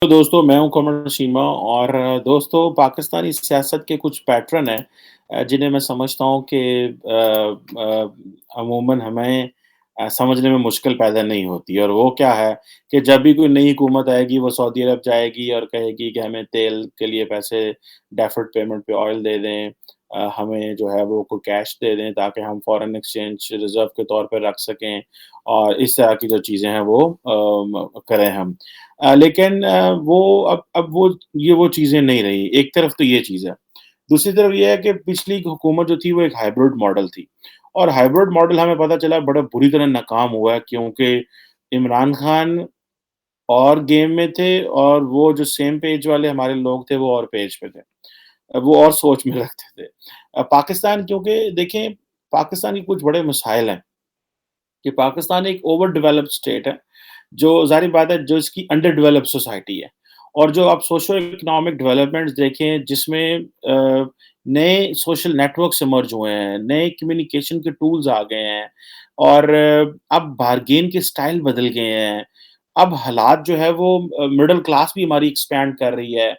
तो दोस्तों, मैं हूँ कमर शीमा और दोस्तों पाकिस्तानी सियासत के कुछ पैटर्न हैं जिन्हें मैं समझता हूँ कि अमूमन हमें समझने में मुश्किल पैदा नहीं होती और वो क्या है कि जब भी कोई नई हुकूमत आएगी, वो सऊदी अरब जाएगी और कहेगी कि हमें तेल के लिए पैसे डेफर्ड पेमेंट पे ऑयल दे दें। हमें जो है वो कोई कैश दे दें ताकि हम फॉरेन एक्सचेंज रिज़र्व के तौर पे रख सकें और इस तरह की जो चीज़ें हैं वो करें हम। लेकिन वो अब वो चीज़ें नहीं रही। एक तरफ तो ये चीज़ है। दूसरी तरफ ये है कि पिछली हुकूमत जो थी वो एक हाइब्रिड मॉडल थी और हाइब्रिड मॉडल हमें पता चला बड़ा बुरी तरह नाकाम हुआ है क्योंकि इमरान खान और गेम में थे और वो जो सेम पेज वाले हमारे लोग थे वो और पेज पे थे। वो और सोच में रखते थे। पाकिस्तान क्योंकि देखें पाकिस्तान के कुछ बड़े मसाइल हैं कि पाकिस्तान एक ओवर डेवलप्ड स्टेट है। जो ज़ाहिर बात है जो इसकी अंडर डेवलप्ड सोसाइटी है और जो आप सोशो इकोनॉमिक डेवलपमेंट्स देखें जिसमें नए सोशल नेटवर्क्स इमर्ज हुए हैं, नए कम्युनिकेशन के टूल्स आ गए हैं और अब बार्गेन के स्टाइल बदल गए हैं। अब हालात जो है वो मिडल क्लास भी हमारी एक्सपैंड कर रही है।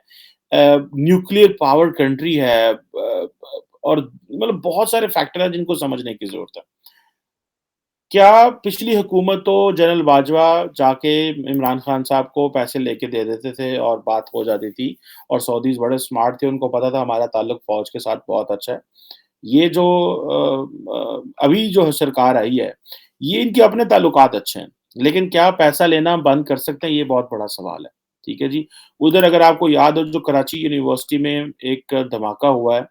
न्यूक्लियर पावर कंट्री है और मतलब बहुत सारे फैक्टर हैं जिनको समझने की ज़रूरत है। क्या पिछली हुकूमत तो जनरल बाजवा जाके इमरान खान साहब को पैसे लेके दे देते थे और बात हो जाती थी और सऊदीज़ बड़े स्मार्ट थे, उनको पता था हमारा ताल्लुक फ़ौज के साथ बहुत अच्छा है। ये जो अभी जो सरकार आई है, ये इनके अपने ताल्लुकात अच्छे हैं, लेकिन क्या पैसा लेना बंद कर सकते हैं, ये बहुत बड़ा सवाल है। ठीक है जी? उधर अगर आपको याद हो जो कराची यूनिवर्सिटी में एक धमाका हुआ है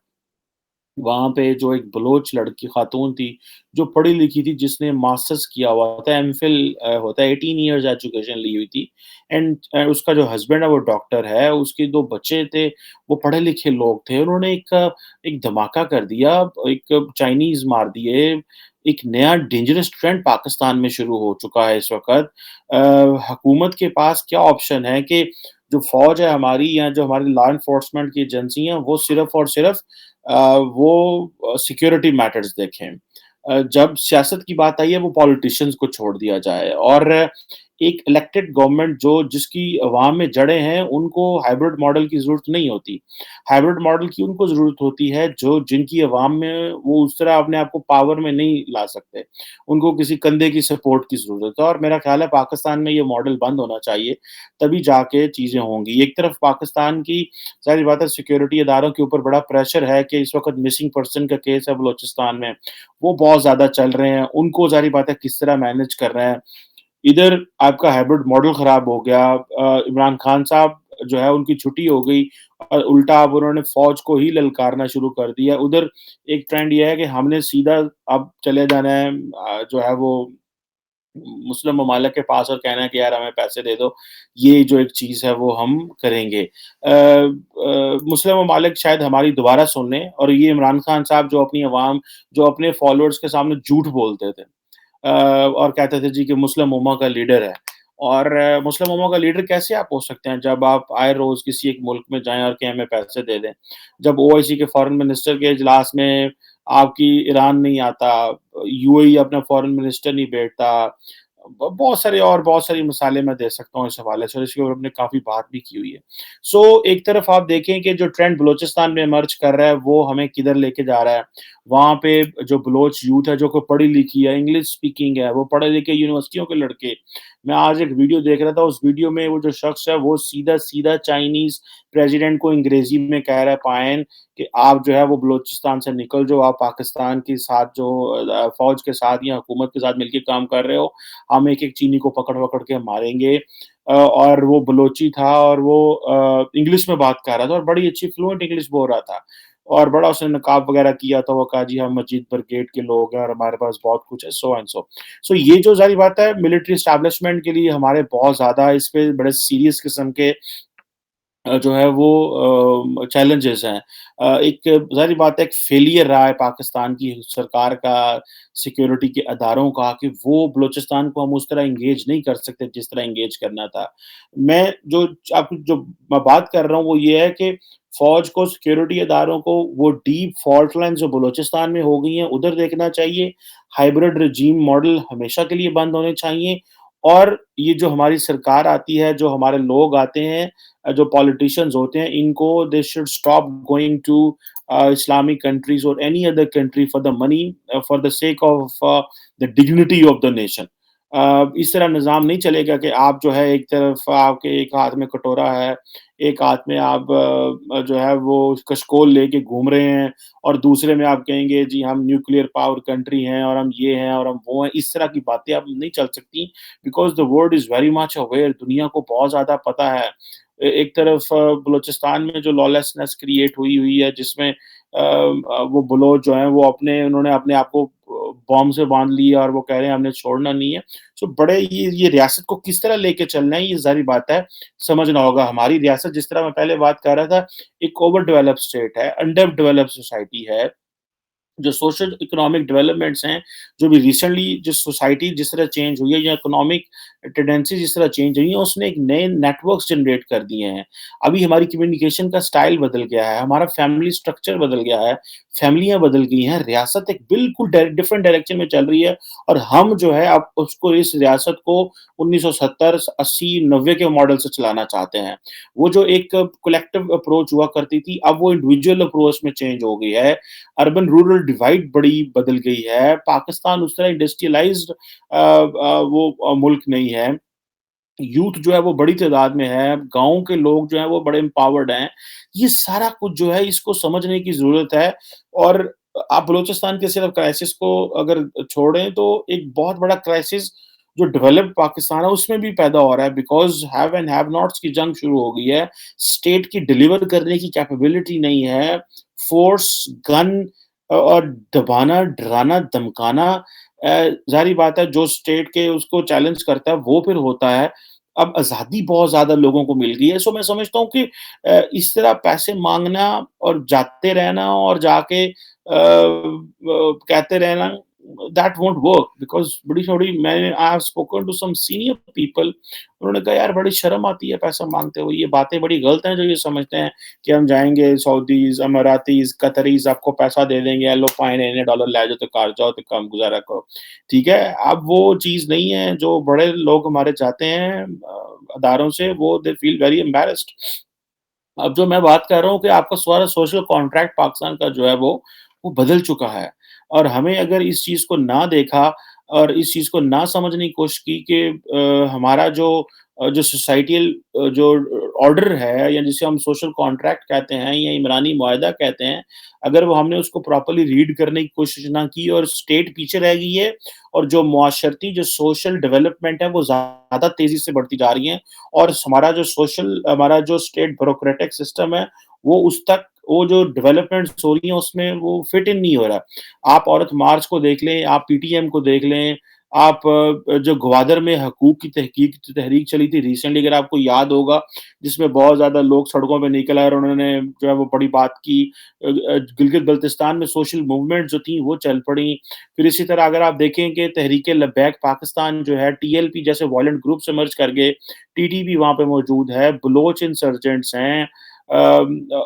वहाँ पे जो एक बलोच लड़की खातून थी, जो पढ़ी-लिखी थी, जिसने मास्टर्स किया हुआ था, एमफिल होता है 18 इयर्स एजुकेशन ली हुई थी एंड उसका जो हस्बैंड है वो डॉक्टर है, उसके 2 बच्चे थे, वो पढ़े-लिखे लोग थे। उन्होंने एक धमाका कर दिया, एक चाइनीज़ मार दिए, एक नया डेंजरस ट्रेंड पाकिस्तान में शुरू हो चुका है इस वक़्त। हुकूमत के पास क्या ऑप्शन है कि जो फ़ौज है हमारी या जो हमारी लॉ एनफोर्समेंट की एजेंसी हैं, वो सिर्फ़ और सिर्फ़ सिक्योरिटी मैटर्स देखें। जब सियासत की बात आई है वो पॉलिटिशियंस को छोड़ दिया जाए और एक इलेक्टेड गवर्नमेंट जो जिसकी अवाम में जड़ें हैं, उनको हाइब्रिड मॉडल की ज़रूरत नहीं होती। हाइब्रिड मॉडल की उनको ज़रूरत होती है जो जिनकी अवाम में वो उस तरह अपने आप को पावर में नहीं ला सकते। उनको किसी कंधे की सपोर्ट की ज़रूरत है और मेरा ख़्याल है पाकिस्तान में ये मॉडल बंद होना चाहिए, तभी जाके चीज़ें होंगी। एक तरफ पाकिस्तान की ज़ाहिर बात है सिक्योरिटी इदारों के ऊपर बड़ा प्रेशर है कि इस वक़्त मिसिंग पर्सन का केस है बलूचिस्तान में, वो बहुत ज़्यादा चल रहे हैं, उनको ज़ाहिर बात है किस तरह मैनेज कर रहे हैं। इधर आपका हाइब्रिड मॉडल खराब हो गया इमरान खान साहब जो है उनकी छुट्टी हो गई और उल्टा अब उन्होंने फ़ौज को ही ललकारना शुरू कर दिया। उधर एक ट्रेंड ये है कि हमने सीधा अब चले जाना है जो है वो मुस्लिम ममालिक के पास और कहना है कि यार हमें पैसे दे दो, ये जो एक चीज़ है वो हम करेंगे। मुस्लिम ममालिक शायद हमारी दोबारा सुन लें और ये इमरान खान साहब जो अपने फॉलोअर्स के सामने झूठ बोलते थे और कहते थे जी कि मुस्लिम उम्मा का लीडर है। और मुस्लिम उम्मा का लीडर कैसे आप हो सकते हैं जब आप आए रोज़ किसी एक मुल्क में जाएँ और कहें हमें पैसे दे दें। जब ओआईसी के फॉरेन मिनिस्टर के इजलास में आपकी ईरान नहीं आता, यूएई अपना फॉरेन मिनिस्टर नहीं भेजता। बहुत सारी मिसालें मैं दे सकता हूँ इस हवाले से और इसके ऊपर हमने काफ़ी बात भी की हुई है। सो एक तरफ आप देखें कि जो ट्रेंड बलूचिस्तान में इमर्ज कर रहा है वो हमें किधर लेके जा रहा है। वहाँ पे जो बलोच यूथ है जो कि पढ़ी-लिखी है, इंग्लिश स्पीकिंग है, वो पढ़े-लिखे यूनिवर्सिटियों के लड़के। मैं आज एक वीडियो देख रहा था, उस वीडियो में वो जो शख्स है वो सीधा-सीधा चाइनीज़ प्रेज़िडेंट को अंग्रेज़ी में कह रहा है पायन कि आप जो है वो बलूचिस्तान से निकल जाओ, आप पाकिस्तान के साथ जो फ़ौज के साथ या हुकूमत के साथ मिलके काम कर रहे हो, हम एक-एक चीनी को पकड़-वकड़ के मारेंगे। और वो बलोची था और वो इंग्लिश में बात कर रहा था और बड़ी अच्छी फ्लुएंट इंग्लिश बोल रहा था। और बड़ा उसने नकाब वगैरह किया था, वो कहा जी हम मस्जिद ब्रिगेड के लोग हैं और हमारे पास बहुत कुछ है, सो एंड सो। सो ये जो ज़ाहिर बात है मिलिट्री एस्टेब्लिशमेंट के लिए हमारे बहुत ज़्यादा इस पे बड़े सीरियस किस्म के जो है वो चैलेंजेस हैं। एक ज़ाहिर बात है एक फेलियर रहा है पाकिस्तान की सरकार का, सिक्योरिटी के अदारों का कि वो बलूचिस्तान को हम उस तरह एंगेज नहीं कर सकते जिस तरह एंगेज करना था। मैं जो आपको जो मैं बात कर रहा हूँ वो ये है कि फ़ौज को, सिक्योरिटी इदारों को वो डीप फॉल्ट लाइन्स जो बलूचिस्तान में हो गई हैं, उधर देखना चाहिए। हाइब्रिड रेजीम मॉडल हमेशा के लिए बंद होने चाहिए और ये जो हमारी सरकार आती है, जो हमारे लोग आते हैं जो पॉलिटिशियंस होते हैं, इनको they should stop going to Islamic countries और any other country for the money for the sake of the dignity of the nation. इस तरह निज़ाम नहीं चलेगा कि आप जो है एक तरफ आपके एक हाथ में कटोरा है, एक हाथ में आप जो है वो कशकोल लेके घूम रहे हैं और दूसरे में आप कहेंगे जी हम न्यूक्लियर पावर कंट्री हैं और हम ये हैं और हम वो हैं। इस तरह की बातें अब नहीं चल सकती because the world is very much aware, दुनिया को बहुत ज़्यादा पता है। एक तरफ बलूचिस्तान में जो लॉलेसनेस क्रिएट हुई हुई है जिसमें वो बलोच जो हैं वो उन्होंने अपने आप को बॉम्ब से बाँध लिया और वो कह रहे हैं हमने छोड़ना नहीं है। सो बड़े ये रियासत को किस तरह लेके चलना है ये ज़ाहिर बात है, समझना होगा। हमारी रियासत जिस तरह मैं पहले बात कर रहा था, एक ओवर डेवलप्ड स्टेट है, अंडर डेवलप्ड सोसाइटी है। जो सोशल इकोनॉमिक डेवलपमेंट्स हैं, जो भी रिसेंटली जो सोसाइटी जिस तरह चेंज हुई है या इकोनॉमिक टेंडेंसी जिस तरह चेंज हुई है, उसने एक नए नेटवर्क्स जनरेट कर दिए हैं। अभी हमारी कम्युनिकेशन का स्टाइल बदल गया है, हमारा फैमिली स्ट्रक्चर बदल गया है, फैमिलियाँ बदल गई हैं, रियासत एक बिल्कुल डिफरेंट डायरेक्शन में चल रही है और हम जो है अब उसको इस रियासत को 1970, 80, 90 के मॉडल से चलाना चाहते हैं। वो जो एक कलेक्टिव अप्रोच हुआ करती थी, अब वो इंडिविजुअल अप्रोच में चेंज हो गई है। अर्बन रूरल डिवाइड बड़ी बदल गई है। पाकिस्तान उस तरह इंडस्ट्रियलाइज़्ड मुल्क नहीं है। यूथ जो है वो बड़ी तादाद में है, गाँव के लोग जो हैं वो बड़े एम्पावर्ड हैं। ये सारा कुछ जो है इसको समझने की ज़रूरत है और आप बलूचिस्तान के सिर्फ क्राइसिस को अगर छोड़ें तो एक बहुत बड़ा क्राइसिस जो डेवलप्ड पाकिस्तान है उसमें भी पैदा हो रहा है because have and have nots की जंग शुरू हो गई है। स्टेट की डिलीवर करने की कैपेबिलिटी नहीं है। फ़ोर्स, गन और दबाना, डराना, धमकाना ज़ाहिर बात है जो स्टेट के उसको चैलेंज करता है वो फिर होता है। अब आज़ादी बहुत ज़्यादा लोगों को मिल गई है, सो मैं समझता हूँ कि इस तरह पैसे माँगना और जाते रहना और जाके कहते रहना दैट वोंट वर्क बिकॉज़ बड़ी-थोड़ी मैंने I have spoken to some senior people उन्होंने कहा यार बड़ी शर्म आती है पैसा माँगते हुए, ये बातें बड़ी गलत हैं जो ये समझते हैं कि हम जाएँगे सऊदीज़, अमारातीज़, कतरीज़ आपको पैसा दे देंगे, लो फाइन इतने डॉलर ले जाओ तो घर जाओ तो काम गुज़ारा करो। ठीक है? अब वो चीज़ नहीं है जो बड़े लोग हमारे जाते हैं अदारों से वो दे फील वेरी एम्बैरेस्ड। अब जो मैं बात कर रहा हूँ कि आपका सारा सोशल कॉन्ट्रैक्ट पाकिस्तान का जो है वो बदल चुका है और हमें अगर इस चीज़ को ना देखा और इस चीज़ को ना समझने की कोशिश की कि हमारा जो सोसाइटियल जो ऑर्डर है या जिसे हम सोशल कॉन्ट्रैक्ट कहते हैं या इमरानी मुआहदा कहते हैं, अगर वो हमने उसको प्रॉपर्ली रीड करने की कोशिश ना की और स्टेट पीछे रह गई है और जो मुआशरती जो सोशल डेवलपमेंट है वो ज़्यादा तेज़ी से बढ़ती जा रही है और हमारा जो स्टेट ब्यूरोक्रेटिक सिस्टम है, वो उस तक वो जो डेवलपमेंट्स हो रही हैं, उसमें वो फिट इन नहीं हो रहा। आप औरत मार्च को देख लें, आप पीटीएम को देख लें, आप जो ग्वादर में हकूक़ की तहरीक चली थी रिसेंटली अगर आपको याद होगा, जिसमें बहुत ज़्यादा लोग सड़कों पे निकल आए और उन्होंने जो है वो बड़ी बात की। गिलगित-बल्तिस्तान में सोशल मूवमेंट जो थी, वो चल पड़ी। फिर इसी तरह अगर आप देखें कि तहरीक-ए-लब्बैक पाकिस्तान जो है, टीएलपी जैसे वायलेंट ग्रुप्स इमर्ज कर गए, टीटीपी वहाँ पे मौजूद है, बलोच इंसर्जेंट्स हैं।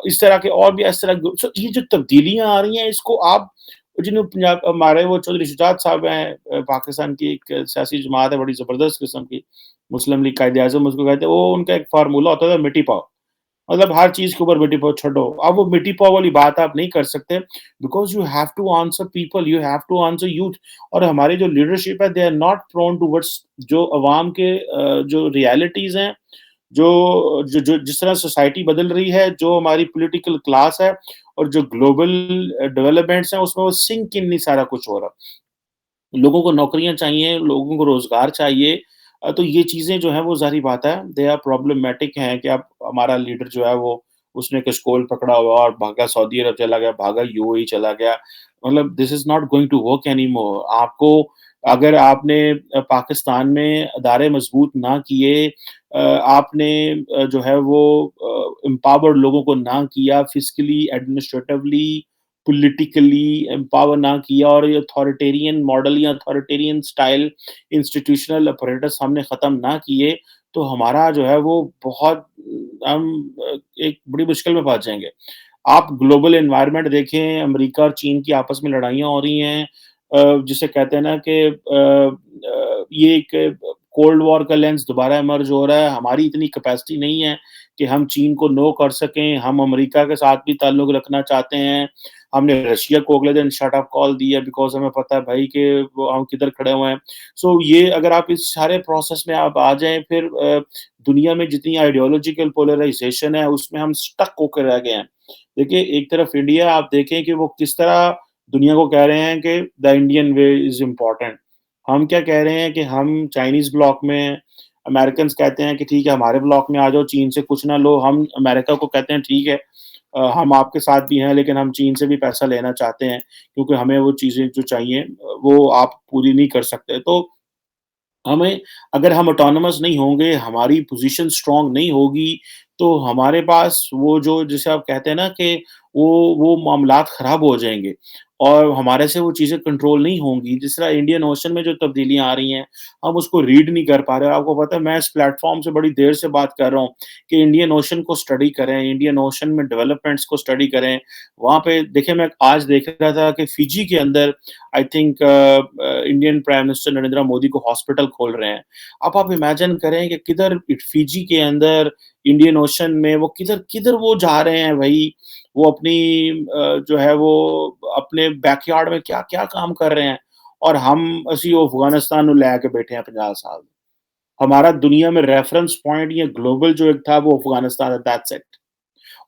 इस तरह के और भी इस तरह सो ये जो तब्दीलियाँ आ रही हैं, इसको आप जिन्हों पंजाब हमारे वो चौधरी शुजात साहब हैं पाकिस्तान की एक सियासी जमात है बड़ी ज़बरदस्त किस्म की, मुस्लिम लीग कायदे-आज़म उसको कहते हैं, वो उनका एक फ़ॉर्मूला होता था मिट्टी पाओ। मतलब हर चीज़ के ऊपर मिट्टी पाओ छोड़ो। अब वो मिट्टी पाव वाली बात आप नहीं कर सकते because you have to answer people, you have to answer youth और हमारी जो लीडरशिप है, they are not prone towards जो अवाम के जो रियलिटीज़ हैं, जो जो जो जिस तरह सोसाइटी बदल रही है, जो हमारी पॉलिटिकल क्लास है और जो ग्लोबल डेवलपमेंट्स हैं, उसमें वो सिंक इन नहीं सारा कुछ हो रहा। लोगों को नौकरियाँ चाहिए, लोगों को रोज़गार चाहिए तो ये चीज़ें जो हैं वो ज़ाहिर बात है दे आर प्रॉब्लमैटिक हैं कि अब हमारा लीडर जो है वो उसने कशकोल पकड़ा हुआ और भागा सऊदी अरब चला गया, भागा यूएई चला गया। मतलब this is not going to work anymore. आपको अगर आपने पाकिस्तान में अदारे मज़बूत ना किए आपने जो है वो एम्पावर्ड लोगों को ना किया फिस्कली, एडमिनिस्ट्रेटिवली पॉलिटिकली एम्पावर ना किया और ये अथॉरिटेरियन मॉडल या अथॉरिटेरियन स्टाइल इंस्टीट्यूशनल apparatus हमने ख़त्म ना किए, तो हमारा जो है वो बहुत हम एक बड़ी मुश्किल में फँस जाएँगे। आप ग्लोबल एनवायरनमेंट देखें, अमेरिका और चीन की आपस में लड़ाइयाँ हो रही हैं जिसे कहते हैं ना कि ये एक कोल्ड वॉर का लेंस दोबारा इमर्ज हो रहा है, हमारी इतनी कैपेसिटी नहीं है कि हम चीन को नो कर सकें, हम अमेरिका के साथ भी ताल्लुक रखना चाहते हैं। हमने रशिया को अगले दिन शट अप कॉल दी है बिकॉज़ हमें पता है भाई कि वो हम किधर खड़े हुए हैं। सो ये अगर आप इस सारे प्रोसेस में आप आ जाएँ फिर दुनिया में जितनी आइडियोलॉजिकल पोलराइज़ेशन है उसमें हम स्टक होके रह गए हैं। देखिए एक तरफ इंडिया आप देखें कि वो किस तरह दुनिया को कह रहे हैं कि the Indian way is important. हम क्या कह रहे हैं कि हम चाइनीज़ ब्लॉक में अमेरिकन्स कहते हैं कि ठीक है हमारे ब्लॉक में आ जाओ, चीन से कुछ ना लो। हम अमेरिका को कहते हैं ठीक है हम आपके साथ भी हैं लेकिन हम चीन से भी पैसा लेना चाहते हैं क्योंकि हमें वो चीज़ें जो चाहिए वो आप पूरी नहीं कर सकते। तो हमें अगर हम ऑटोनॉमस नहीं होंगे, हमारी पोज़ीशन स्ट्रॉन्ग नहीं होगी, तो हमारे पास वो जो जिसे आप कहते हैं ना कि वो मामलात ख़राब हो जाएँगे और हमारे से वो चीज़ें कंट्रोल नहीं होंगी। जिस तरह इंडियन ओशन में जो तब्दीलियाँ आ रही हैं, हम उसको रीड नहीं कर पा रहे और आपको पता है मैं इस प्लेटफ़ॉर्म से बड़ी देर से बात कर रहा हूँ कि इंडियन ओशन को स्टडी करें, इंडियन ओशन में डेवलपमेंट्स को स्टडी करें। वहाँ पे देखिए मैं आज देख रहा था कि फिजी के अंदर I think Indian prime minister Narendra Modi को हॉस्पिटल खोल रहे हैं। अब आप इमेजिन करें कि किधर फिजी के अंदर इंडियन ओशन में वो किधर-किधर वो जा रहे हैं भई। वो अपनी जो है वो अपने बैकयार्ड में क्या-क्या काम कर रहे हैं और हम ਅਸੀਂ अफ़गानिस्तान ਨੂੰ ਲੈ के बैठे हैं 50 साल। हमारा दुनिया में रेफरेंस पॉइंट या ग्लोबल जो एक था वो अफ़गानिस्तान है दैट्स इट।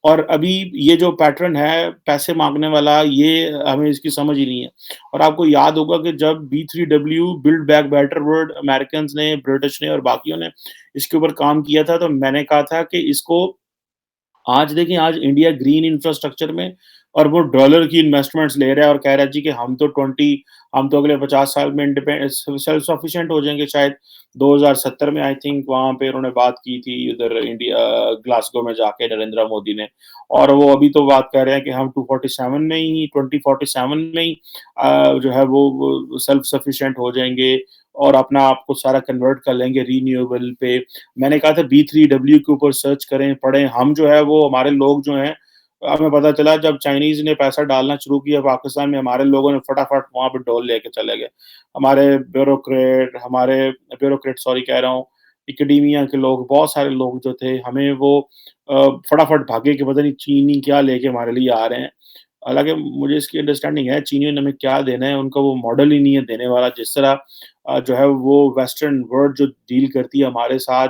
और अभी ये जो पैटर्न है पैसे माँगने वाला ये हमें इसकी समझ ही नहीं है। और आपको याद होगा कि जब B3W build back better world Americans ने, ब्रिटिश ने और बाकियों ने इसके ऊपर काम किया था तो मैंने कहा था कि इसको आज देखिए आज इंडिया ग्रीन इंफ्रास्ट्रक्चर में अरबों डॉलर की इन्वेस्टमेंट्स ले रहा है और कह रहा है जी कि हम तो अगले 50 साल में सेल्फ सफिशिएंट हो जाएँगे शायद। 2070 में आई थिंक वहाँ पे उन्होंने बात की थी उधर इंडिया ग्लासगो में जाके नरेंद्र मोदी ने और वो अभी तो बात कर रहे हैं कि हम 247 में ही 2047 में ही जो है वो सेल्फ सफिशिएंट हो जाएँगे और अपना आप को सारा कन्वर्ट कर लेंगे रिन्यूएबल पे। मैंने कहा था B3W के ऊपर सर्च करें, पढ़ें। हम जो है वो हमारे लोग जो हैं हमें पता चला जब चाइनीज़ ने पैसा डालना शुरू किया पाकिस्तान में, हमारे लोगों ने फटाफट वहाँ पे डॉल लेके चले गए। हमारे ब्यूरोक्रेट सॉरी कह रहा हूँ, एकेडेमिया के लोग, बहुत सारे लोग जो थे, हमें वो फटाफट भागे कि पता नहीं चीनी क्या लेके हमारे लिए आ रहे हैं। हालाँकि मुझे इसकी अंडरस्टैंडिंग है, चीनियों ने हमें क्या देना है, उनका वो मॉडल ही नहीं है देने वाला। जिस तरह जो है वो वेस्टर्न वर्ल्ड जो डील करती है हमारे साथ,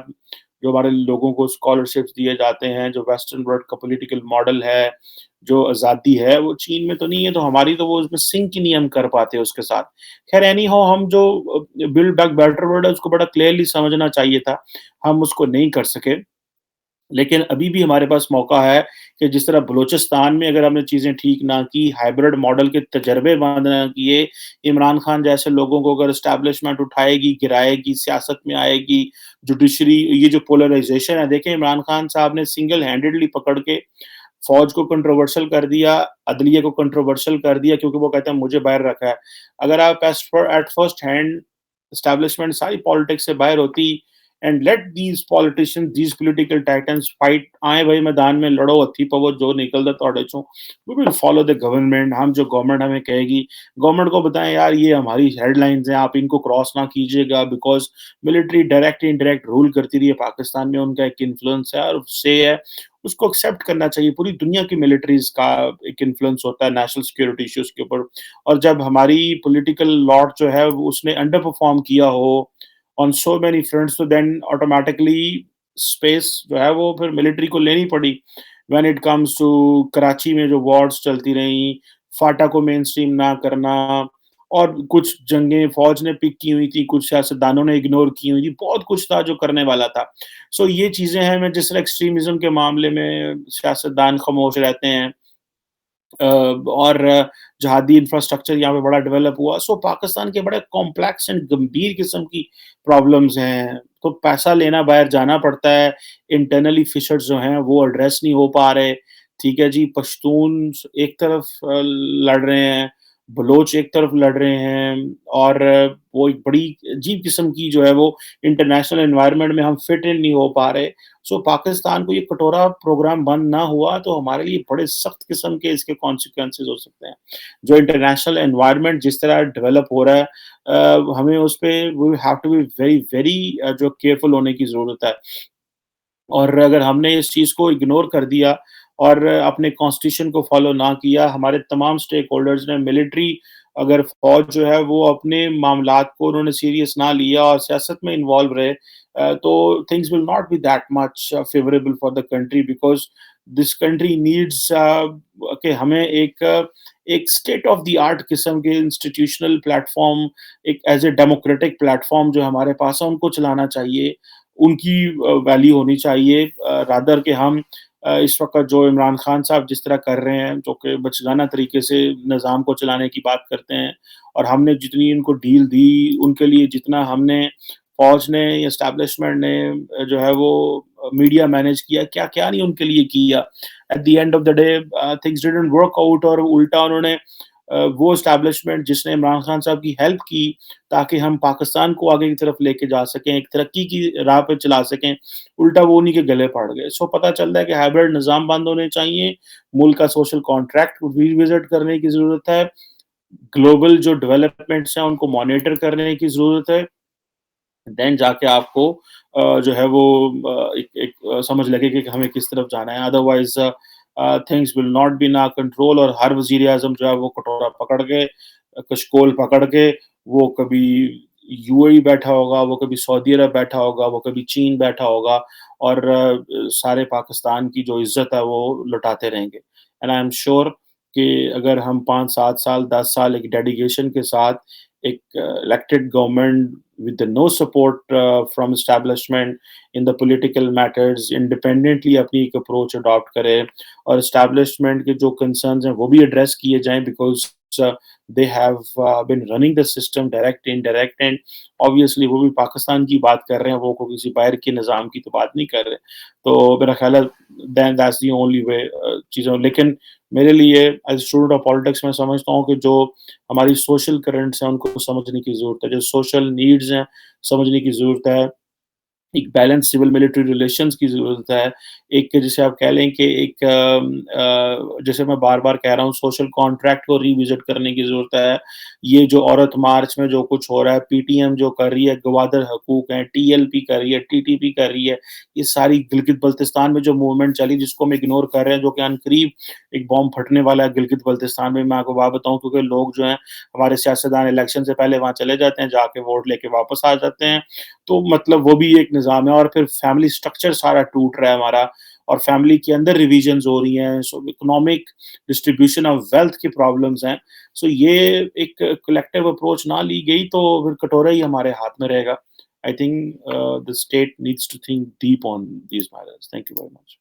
जो हमारे लोगों को स्कॉलरशिप्स दिए जाते हैं, जो वेस्टर्न वर्ल्ड का पॉलिटिकल मॉडल है, जो आज़ादी है, वो चीन में तो नहीं है, तो हमारी तो वो उसमें सिंक ही नहीं हम कर पाते उसके साथ। ख़ैर एनी हाउ हम जो बिल्ड बैक बेटर वर्ल्ड है, उसको बड़ा क्लियरली समझना चाहिए था, हम उसको नहीं कर सके। लेकिन अभी भी हमारे पास मौका है कि जिस तरह बलूचिस्तान में अगर हमने चीज़ें ठीक ना की, हाइब्रिड मॉडल के तजर्बे बंद ना किए, इमरान खान जैसे लोगों को अगर एस्टेब्लिशमेंट उठाएगी, गिराएगी, सियासत में आएगी, जुडिशरी ये जो पोलराइज़ेशन है, देखें इमरान खान साहब ने सिंगल हैंडेडली पकड़ के फ़ौज को कंट्रोवर्शियल कर दिया, अदलिया को कंट्रोवर्शियल कर दिया क्योंकि वो कहते हैं मुझे बाहर रखा है। अगर आप एट फर्स्ट हैंड एस्टेब्लिशमेंट सारी पॉलिटिक्स से बाहर होती and let these political titans fight आएँ भाई मैदान में लड़ो हथी पवो जो निकलदा तुहाडे चों। We will follow the government हम जो गवर्नमेंट हमें कहेगी, गवर्नमेंट को बताएँ यार ये हमारी हेडलाइन्स हैं, आप इनको क्रॉस ना कीजिएगा because military direct indirect rule करती रही है पाकिस्तान में, उनका एक इन्फ्लुएंस है और से है, उसको एक्सेप्ट करना चाहिए। पूरी दुनिया की मिलिट्रीज़ का एक इन्फ्लुएंस होता है नेशनल सिक्योरिटी इश्यूज़ के ऊपर और जब हमारी पॉलिटिकल लॉट जो है वो उसने अंडर परफॉर्म किया हो ऑन सो मेनी फ्रंट्स तो देन ऑटोमैटिकली स्पेस जो है वो फिर मिलिट्री को लेनी पड़ी। When it comes to Karachi में जो वॉर्स चलती रहीं, फाटा को मेनस्ट्रीम ना करना और कुछ जंगें फ़ौज ने पिक की हुई थी, कुछ सियासतदानों ने इग्नोर की हुई थी, बहुत कुछ था जो करने वाला था। सो ये चीज़ें हैं मैं जिस तरह एक्सट्रीमिज़्म के मामले में सियासतदान खामोश रहते हैं और जहादी इंफ्रास्ट्रक्चर यहाँ पे बड़ा डेवलप हुआ। सो पाकिस्तान के बड़े कॉम्प्लेक्स एंड गंभीर किस्म की प्रॉब्लम्स हैं। तो पैसा लेना बाहर जाना पड़ता है, इंटरनली फिशर्स जो हैं वो एड्रेस नहीं हो पा रहे। ठीक है जी, पश्तून एक तरफ लड़ रहे हैं, बलोच एक तरफ लड़ रहे हैं और वो एक बड़ी अजीब किस्म की जो है वो इंटरनेशनल एनवायरनमेंट में हम फिट इन नहीं हो पा रहे। सो पाकिस्तान को ये कटोरा प्रोग्राम बंद ना हुआ तो हमारे लिए बड़े सख्त किस्म के इसके कॉन्सिक्वेंसेस हो सकते हैं। जो इंटरनेशनल एनवायरनमेंट जिस तरह डेवलप हो रहा है हमें उस पे we have to be very very जो केयरफुल होने की ज़रूरत है। और अगर हमने इस चीज़ को इग्नोर कर दिया और अपने कॉन्स्टिट्यूशन को फ़ॉलो ना किया, हमारे तमाम स्टेक होल्डर्स ने मिलिट्री अगर फ़ौज जो है वो अपने मामलात को उन्होंने सीरियस ना लिया और सियासत में इन्वॉल्व रहे तो things will not B that much favourable for the country because this country needs कि हमें एक स्टेट ऑफ द आर्ट किस्म के इंस्टीट्यूशनल प्लेटफ़ॉर्म एक एज़ अ डेमोक्रेटिक प्लेटफ़ॉर्म जो हमारे पास है उनको चलाना चाहिए। उनकी वैल्यू होनी चाहिए रादर कि हम इस वक़्त जो इमरान खान साहब जिस तरह कर रहे हैं, जो कि बचगाना तरीके से निज़ाम को चलाने की बात करते हैं और हमने जितनी इनको डील दी, उनके लिए जितना हमने फ़ौज ने, एस्टेब्लिशमेंट ने जो है वो मीडिया मैनेज किया, क्या-क्या नहीं उनके लिए किया। At the end of the day things didn't work out और उल्टा उन्होंने वो एस्टेब्लिशमेंट जिसने इमरान खान साहब की हेल्प की ताकि हम पाकिस्तान को आगे की तरफ लेके जा सकें, एक तरक्की की राह पे चला सकें, उल्टा वो उन्हीं के गले पड़ गए। सो पता चल रहा है कि हाइब्रिड निज़ाम बंद होने चाहिए, मुल्क का सोशल कॉन्ट्रैक्ट रिविज़िट करने की ज़रूरत है, ग्लोबल जो डेवलपमेंट्स हैं उनको मॉनिटर करने की ज़रूरत है, देन जाके आपको जो है वो एक एक समझ लगेगी कि हमें किस तरफ जाना है। Otherwise things will not be in our control और हर वज़ीर-ए-आज़म जो है वो कटोरा पकड़ के कशकोल पकड़ के वो कभी यूएई बैठा होगा, वो कभी सऊदी अरब बैठा होगा, वो कभी चीन बैठा होगा और सारे पाकिस्तान की जो इज़्ज़त है वो लुटाते रहेंगे। एंड आई एम श्योर कि अगर हम 5, 7 साल, 10 साल एक डेडिकेशन के साथ एक elected government with the no support from establishment in the political matters independently अपनी एक अप्रोच अडॉप्ट करे और establishment के जो concerns हैं वो भी एड्रेस किए जाएं because they have been running the system direct indirect and obviously वो भी पाकिस्तान की बात कर रहे हैं वो कोई किसी बाहर के निज़ाम की तो बात नहीं कर रहे तो मेरा ख्याल है then that's the only way चीज़ों लेकिन मेरे लिए एज स्टूडेंट ऑफ पॉलिटिक्स मैं समझता हूँ कि जो हमारी सोशल करंट्स हैं उनको समझने की ज़रूरत है, जो सोशल नीड्स हैं समझने की ज़रूरत है। एक बैलेंस सिविल मिलिट्री रिलेशंस की ज़रूरत है। एक जिसे आप कह लें कि एक जैसे मैं बार-बार कह रहा हूँ सोशल कॉन्ट्रैक्ट को रिविज़िट करने की ज़रूरत है। ये जो औरत मार्च में जो कुछ हो रहा है, पीटीएम जो कर रही है, गवादर हकूक हैं, टीएलपी कर रही है, टीटीपी कर रही है, ये सारी गिलगित-बल्तिस्तान में जो मूवमेंट चली जिसको हम इग्नोर कर रहे हैं, जो कि अनकरीब एक बॉम्ब फटने वाला है गिलगित-बल्तिस्तान में। मैं आपको बात बताऊँ क्योंकि लोग जो हैं हमारे सियासतदान इलेक्शन से पहले वहाँ चले जाते हैं, जाके वोट लेके वापस आ जाते हैं। तो मतलब वो भी एक निज़ाम है और फिर फैमिली स्ट्रक्चर सारा टूट रहा है हमारा और फैमिली के अंदर रिविजन्स हो रही हैं, सो इकोनॉमिक डिस्ट्रीब्यूशन ऑफ वेल्थ की प्रॉब्लम्स हैं। सो ये एक कलेक्टिव अप्रोच ना ली गई तो फिर कटोरा ही हमारे हाथ में रहेगा। I think the state needs to think deep on these matters. Thank you very much.